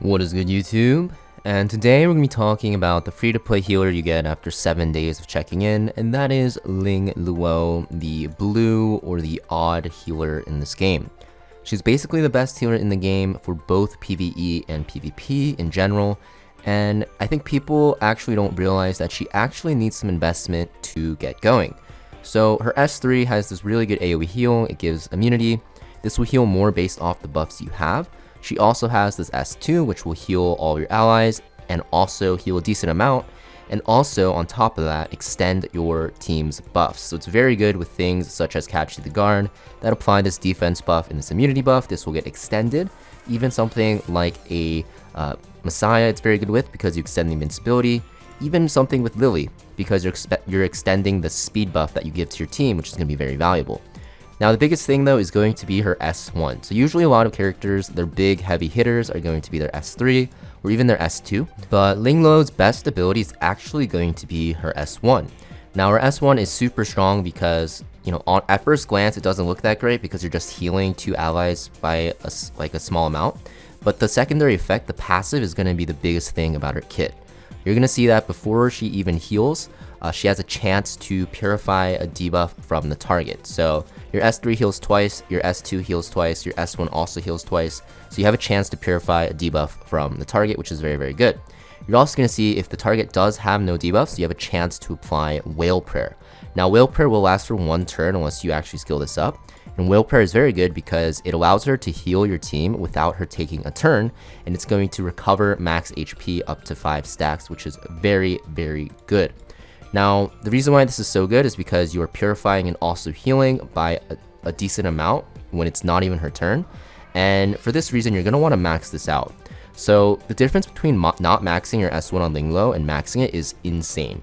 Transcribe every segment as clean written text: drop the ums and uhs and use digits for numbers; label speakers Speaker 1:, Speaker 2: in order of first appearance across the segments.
Speaker 1: What is good, YouTube? And today we're going to be talking about the free-to-play healer you get after 7 days of checking in, and that is Ling Luo, the blue or the odd healer in this game. She's basically the best healer in the game for both PvE and PvP in general, and I think people actually don't realize that she actually needs some investment to get going. So her S3 has this really good AoE heal, it gives immunity. This will heal more based off the buffs you have. She also has this S2, which will heal all your allies and also heal a decent amount, and also on top of that extend your team's buffs. So it's very good with things such as Catching the Guard that apply this defense buff and this immunity buff. This will get extended. Even something like a Messiah it's very good with because you extend the invincibility. Even something with Lily because you're extending the speed buff that you give to your team, which is going to be very valuable. Now the biggest thing though is going to be her S1. So usually a lot of characters, their big heavy hitters are going to be their S3 or even their S2. But Ling Luo's best ability is actually going to be her S1. Now her S1 is super strong because, at first glance it doesn't look that great because you're just healing two allies by a small amount. But the secondary effect, the passive, is going to be the biggest thing about her kit. You're going to see that before she even heals, she has a chance to purify a debuff from the target. So your S3 heals twice, your S2 heals twice, your S1 also heals twice. So you have a chance to purify a debuff from the target, which is very, very good. You're also going to see if the target does have no debuffs, you have a chance to apply Whale Prayer. Now Whale Prayer will last for one turn unless you actually skill this up. And Whale Prayer is very good because it allows her to heal your team without her taking a turn, and it's going to recover max HP up to 5 stacks, which is very, very good. Now, the reason why this is so good is because you are purifying and also healing by a decent amount when it's not even her turn. And for this reason, you're going to want to max this out. So the difference between not maxing your S1 on Ling Luo and maxing it is insane.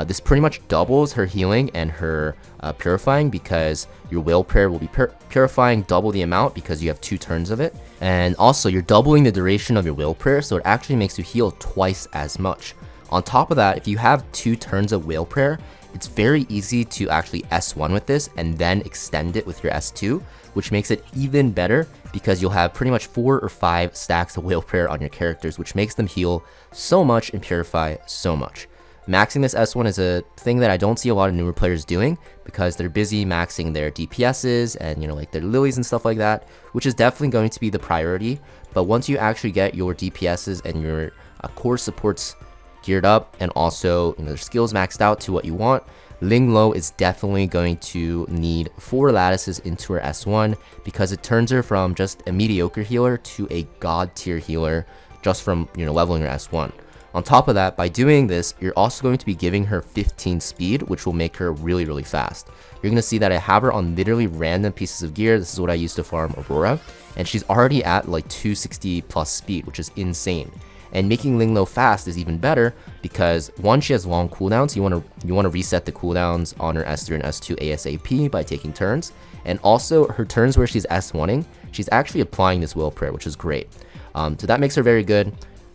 Speaker 1: This pretty much doubles her healing and her purifying because your Whale Prayer will be purifying double the amount because you have 2 turns of it. And also, you're doubling the duration of your Whale Prayer, so it actually makes you heal twice as much. On top of that, if you have 2 turns of Whale Prayer, it's very easy to actually S1 with this and then extend it with your S2, which makes it even better because you'll have pretty much 4 or 5 stacks of Whale Prayer on your characters, which makes them heal so much and purify so much. Maxing this S1 is a thing that I don't see a lot of newer players doing because they're busy maxing their DPSs and like their lilies and stuff like that, which is definitely going to be the priority. But once you actually get your DPSs and your core supports geared up and also their skills maxed out to what you want, Ling Luo is definitely going to need 4 lattices into her S1 because it turns her from just a mediocre healer to a god tier healer just from leveling her S1. On top of that, by doing this, you're also going to be giving her 15 speed, which will make her really, really fast. You're going to see that I have her on literally random pieces of gear. This is what I used to farm Aurora, and she's already at like 260 plus speed, which is insane. And making Ling Luo fast is even better because one, she has long cooldowns. You want to reset the cooldowns on her S3 and S2 ASAP by taking turns, and also her turns where she's S1ing, she's actually applying this Whale Prayer, which is great. So that makes her very good.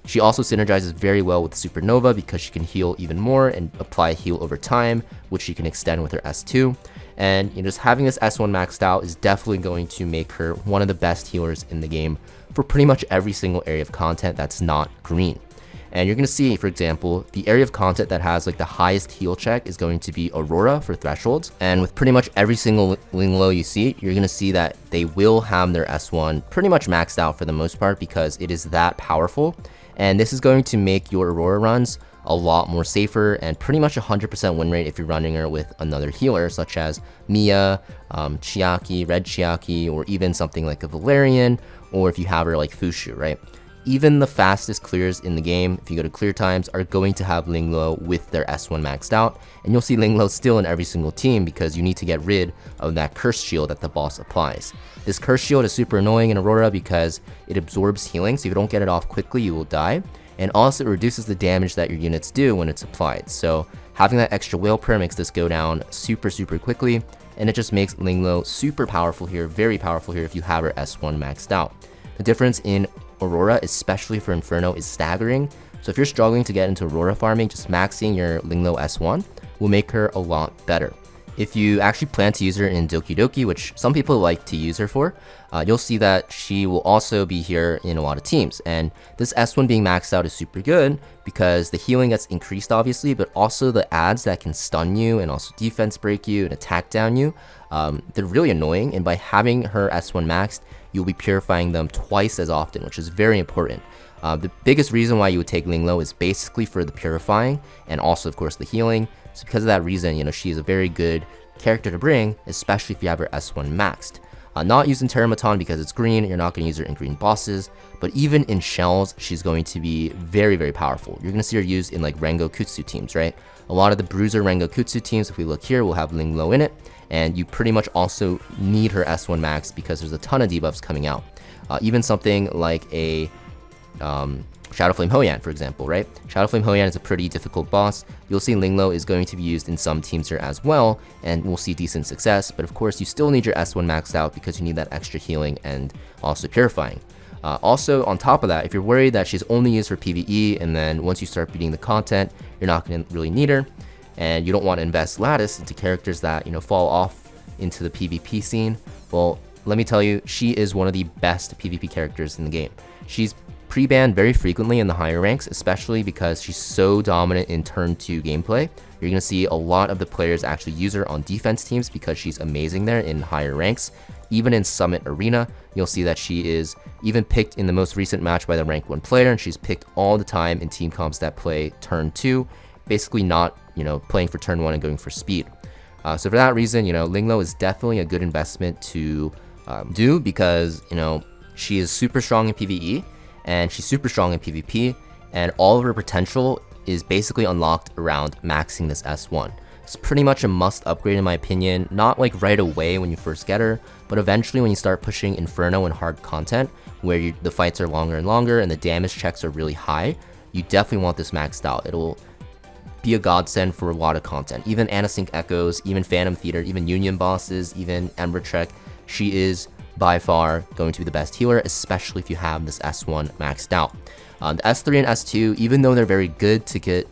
Speaker 1: She also synergizes very well with Supernova because she can heal even more and apply heal over time, which she can extend with her S2. And just having this S1 maxed out is definitely going to make her one of the best healers in the game for pretty much every single area of content that's not green. And you're going to see, for example, the area of content that has the highest heal check is going to be Aurora for thresholds. And with pretty much every single Ling Luo you see, you're going to see that they will have their S1 pretty much maxed out for the most part because it is that powerful. And this is going to make your Aurora runs a lot more safer and pretty much 100% win rate if you're running her with another healer such as Mia, Chiaki, Red Chiaki, or even something like a Valerian, or if you have her like Fushu, right? Even the fastest clears in the game, if you go to clear times, are going to have Ling Luo with their S1 maxed out, and you'll see Ling Luo still in every single team because you need to get rid of that curse shield that the boss applies. This curse shield is super annoying in Aurora because it absorbs healing, so if you don't get it off quickly, you will die, and also it reduces the damage that your units do when it's applied. So having that extra Whale Prayer makes this go down super, super quickly, and it just makes Ling Luo super powerful here, very powerful here if you have her S1 maxed out. The difference in Aurora, especially for Inferno, is staggering. So if you're struggling to get into Aurora farming, just maxing your Ling Luo S1 will make her a lot better. If you actually plan to use her in Doki Doki, which some people like to use her for, you'll see that she will also be here in a lot of teams. And this S1 being maxed out is super good because the healing gets increased obviously, but also the ads that can stun you and also defense break you and attack down you, they're really annoying. And by having her S1 maxed, you'll be purifying them twice as often, which is very important. The biggest reason why you would take Ling Luo is basically for the purifying and also of course the healing. So because of that reason, she is a very good character to bring, especially if you have her S1 maxed. Not using Teramaton because it's green, you're not going to use her in green bosses, but even in shells, she's going to be very, very powerful. You're going to see her used in like Rengo Kutsu teams, right? A lot of the Bruiser Rengo Kutsu teams, if we look here, will have Ling Luo in it, and you pretty much also need her S1 max because there's a ton of debuffs coming out. Even something like a Shadow Flame Hou-Yan, for example, right? Shadow Flame Hou-Yan is a pretty difficult boss. You'll see Ling Luo is going to be used in some teams here as well, and we'll see decent success, but of course you still need your S1 maxed out because you need that extra healing and also purifying. Also, on top of that, if you're worried that she's only used for PvE, and then once you start beating the content, you're not going to really need her, and you don't want to invest Lattice into characters that, fall off into the PvP scene, well, let me tell you, she is one of the best PvP characters in the game. She's pre-banned very frequently in the higher ranks, especially because she's so dominant in turn 2 gameplay. You're going to see a lot of the players actually use her on defense teams because she's amazing there in higher ranks. Even in Summit Arena, you'll see that she is even picked in the most recent match by the rank 1 player, and she's picked all the time in team comps that play turn 2, basically not, playing for turn 1 and going for speed. So for that reason, Ling Luo is definitely a good investment to do because, she is super strong in PvE, and she's super strong in PvP, and all of her potential is basically unlocked around maxing this S1. It's pretty much a must upgrade in my opinion, not like right away when you first get her, but eventually when you start pushing Inferno and hard content, where the fights are longer and longer and the damage checks are really high, you definitely want this maxed out. It'll be a godsend for a lot of content, even Anasync Echoes, even Phantom Theater, even Union bosses, even Ember Trek. She is by far going to be the best healer, especially if you have this S1 maxed out. The S3 and S2, even though they're very good to get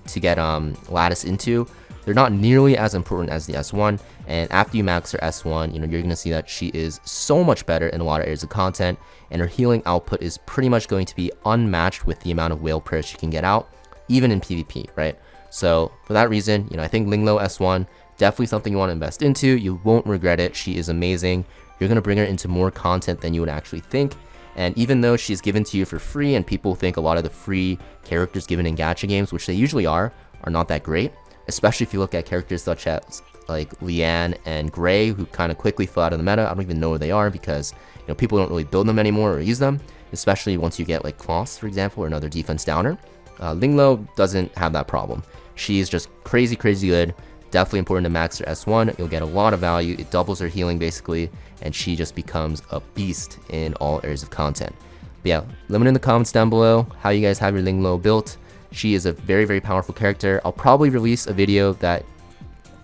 Speaker 1: Lattice into, they're not nearly as important as the S1, and after you max her S1, you're going to see that she is so much better in a lot of areas of content, and her healing output is pretty much going to be unmatched with the amount of whale prayers she can get out, even in PvP, right? So for that reason, I think Ling Luo S1, definitely something you want to invest into. You won't regret it. She is amazing. You're going to bring her into more content than you would actually think. And even though she's given to you for free, and people think a lot of the free characters given in gacha games, which they usually are not that great, especially if you look at characters such as like Lian and Gray, who kind of quickly fell out of the meta. I don't even know where they are because people don't really build them anymore or use them, especially once you get like Kloss, for example, or another defense downer. Ling Luo doesn't have that problem. She's just crazy good. Definitely important to max her S1. You'll get a lot of value. It doubles her healing basically, and she just becomes a beast in all areas of content. But yeah, let me know in the comments down below how you guys have your Ling Luo built. She is a very powerful character. I'll probably release a video that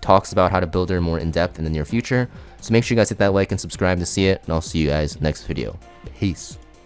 Speaker 1: talks about how to build her more in depth in the near future. So make sure you guys hit that like and subscribe to see it, and I'll see you guys next video. Peace.